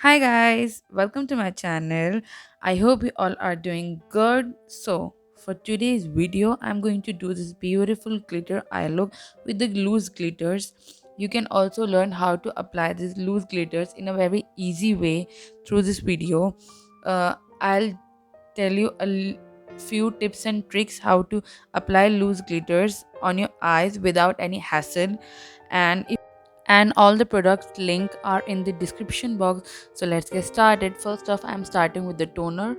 Hi guys, welcome to my channel. I hope you all are doing good. So, for today's video, I'm going to do this beautiful glitter eye look with the loose glitters. You can also learn how to apply these loose glitters in a very easy way through this video. I'll tell you few tips and tricks how to apply loose glitters on your eyes without any hassle. And all the products link are in the description box, so let's get started. First off, I'm starting with the toner.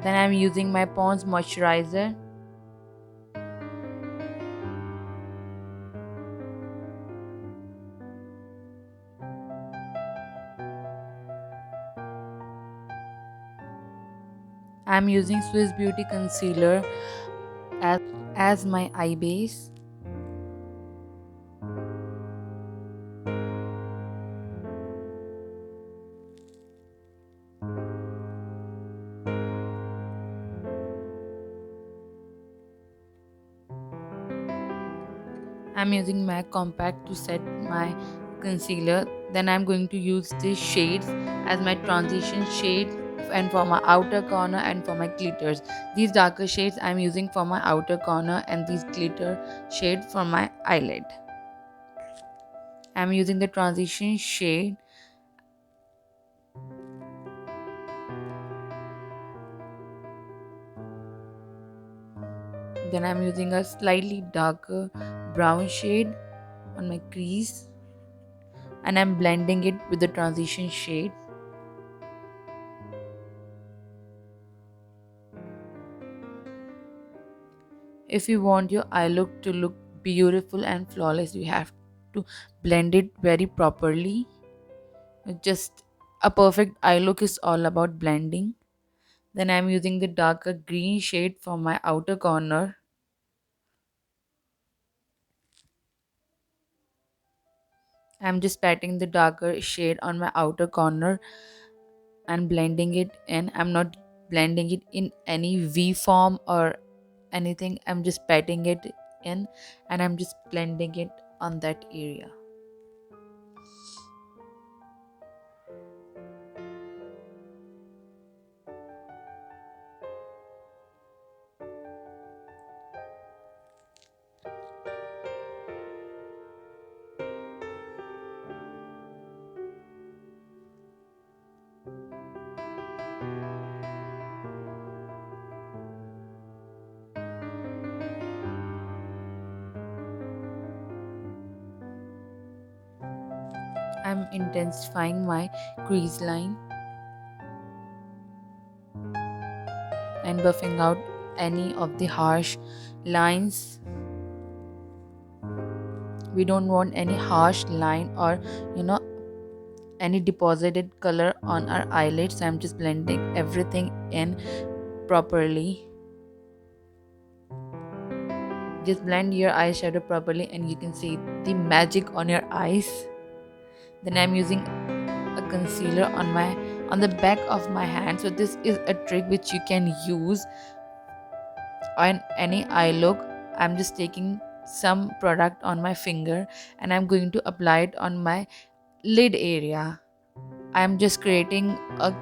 Then I'm using my Pond's moisturizer. I'm using Swiss Beauty concealer as, as my eye base. I'm using MAC compact to set my concealer. Then I'm going to use these shades as my transition shade and for my outer corner and for my glitters. These darker shades I'm using for my outer corner and these glitter shade for my eyelid. I'm using the transition shade. Then I'm using a slightly darker brown shade on my crease and I'm blending it with the transition shade. If you want your eye look to look beautiful and flawless, you have to blend it very properly. Just a perfect eye look is all about blending. Then I'm using the darker green shade for my outer corner. I'm just patting the darker shade on my outer corner and blending it in. I'm not blending it in any V form or anything. I'm just patting it in and I'm just blending it on that area. I'm intensifying my crease line and buffing out any of the harsh lines. We don't want any harsh line or you know any deposited color on our eyelids, so I'm just blending everything in properly. Just blend your eyeshadow properly and you can see the magic on your eyes. Then I'm using a concealer on the back of my hand. So this is a trick which you can use on any eye look. I'm just taking some product on my finger and I'm going to apply it on my lid area. I'm just creating a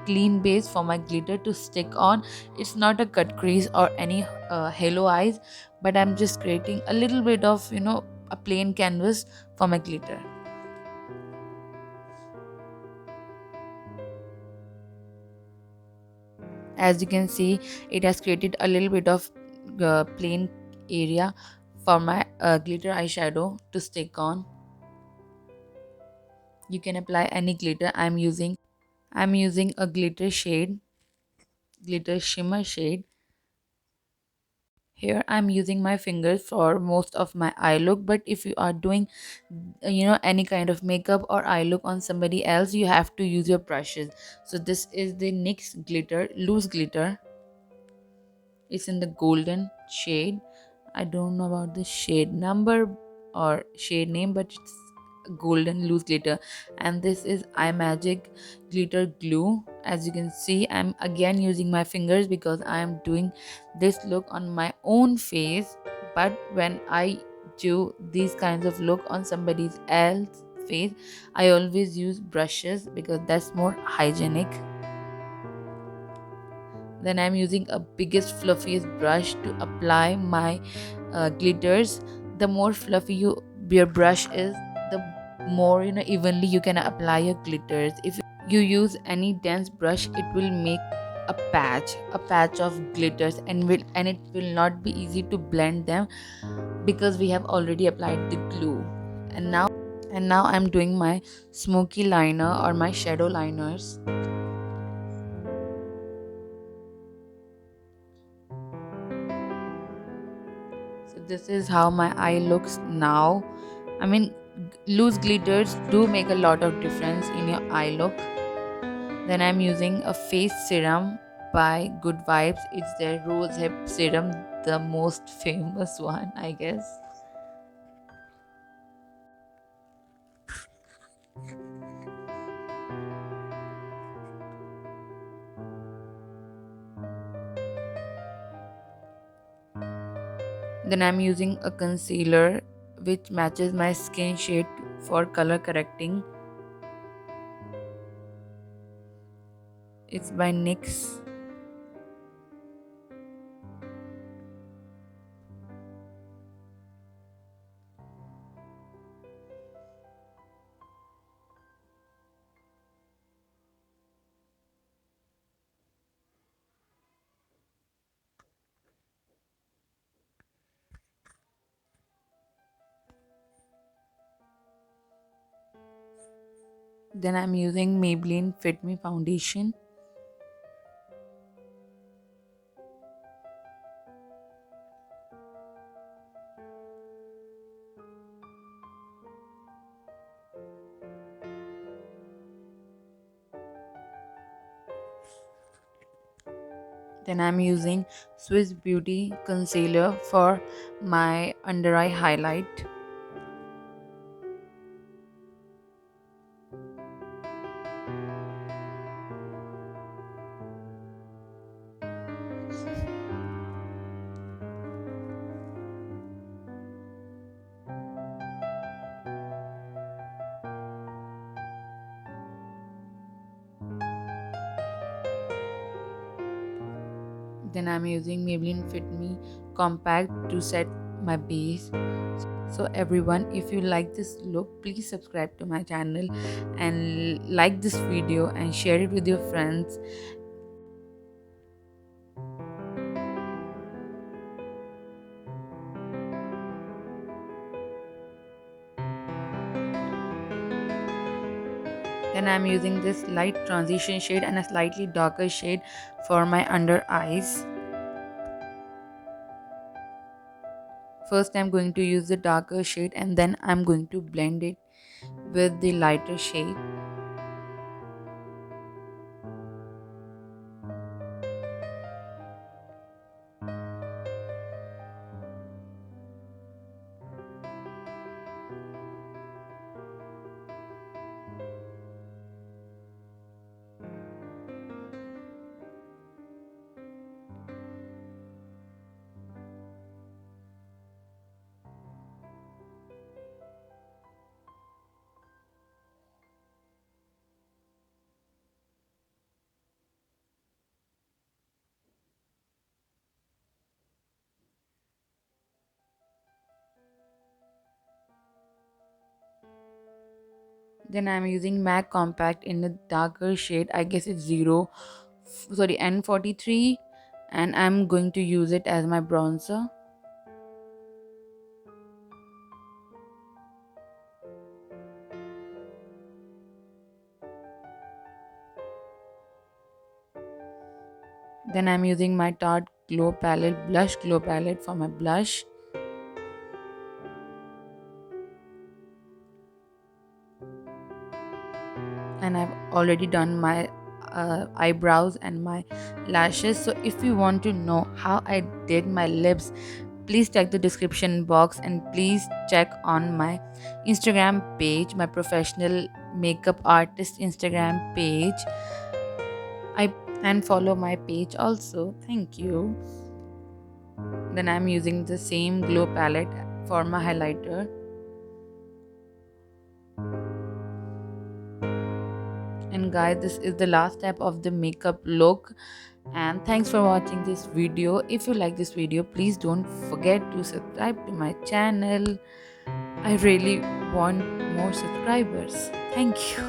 clean base for my glitter to stick on. It's not a cut crease or any halo eyes, but I'm just creating a little bit of a plain canvas for my glitter. As you can see, it has created a little bit of plain area for my glitter eyeshadow to stick on. You can apply any glitter. I'm using a glitter shimmer shade. Here I'm using my fingers for most of my eye look, but if you are doing any kind of makeup or eye look on somebody else, you have to use your brushes. So this is the NYX glitter, loose glitter. It's in the golden shade. I don't know about the shade number or shade name, but it's golden loose glitter. And this is imagic glitter glue. As you can see, I'm again using my fingers because I am doing this look on my own face. But when I do these kinds of look on somebody else's face, I always use brushes because that's more hygienic. Then I'm using a biggest fluffiest brush to apply my glitters. The more fluffy your brush is, the more evenly you can apply your glitters. If you use any dense brush, it will make a patch of glitters, and it will not be easy to blend them because we have already applied the glue. And now I'm doing my smoky liner or my shadow liners. So this is how my eye looks now. I mean, loose glitters do make a lot of difference in your eye look. Then I'm using a face serum by Good Vibes. It's their Rosehip serum, the most famous one, I guess. Then I'm using a concealer which matches my skin shade for color correcting. It's by NYX. Then I'm using Maybelline Fit Me foundation. Then I'm using Swiss Beauty concealer for my under eye highlight. Then I'm using Maybelline Fit Me compact to set my base. So everyone, if you like this look, please subscribe to my channel and like this video and share it with your friends. Then I'm using this light transition shade and a slightly darker shade for my under eyes. First I'm going to use the darker shade and then I'm going to blend it with the lighter shade. Then I'm using MAC compact in a darker shade. I guess it's N43, and I'm going to use it as my bronzer. Then I'm using my Tarte blush glow palette for my blush. And I've already done my eyebrows and my lashes. So if you want to know how I did my lips, please check the description box and please check on my Instagram page, my professional makeup artist Instagram page. I and follow my page also. Thank you. Then I'm using the same glow palette for my highlighter. And guys, this is the last step of the makeup look, and thanks for watching this video. If you like this video, please don't forget to subscribe to my channel. I really want more subscribers. Thank you.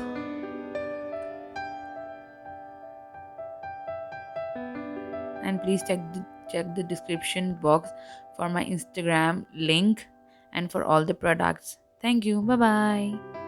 And please check the description box for my Instagram link and for all the products. Thank you. Bye bye.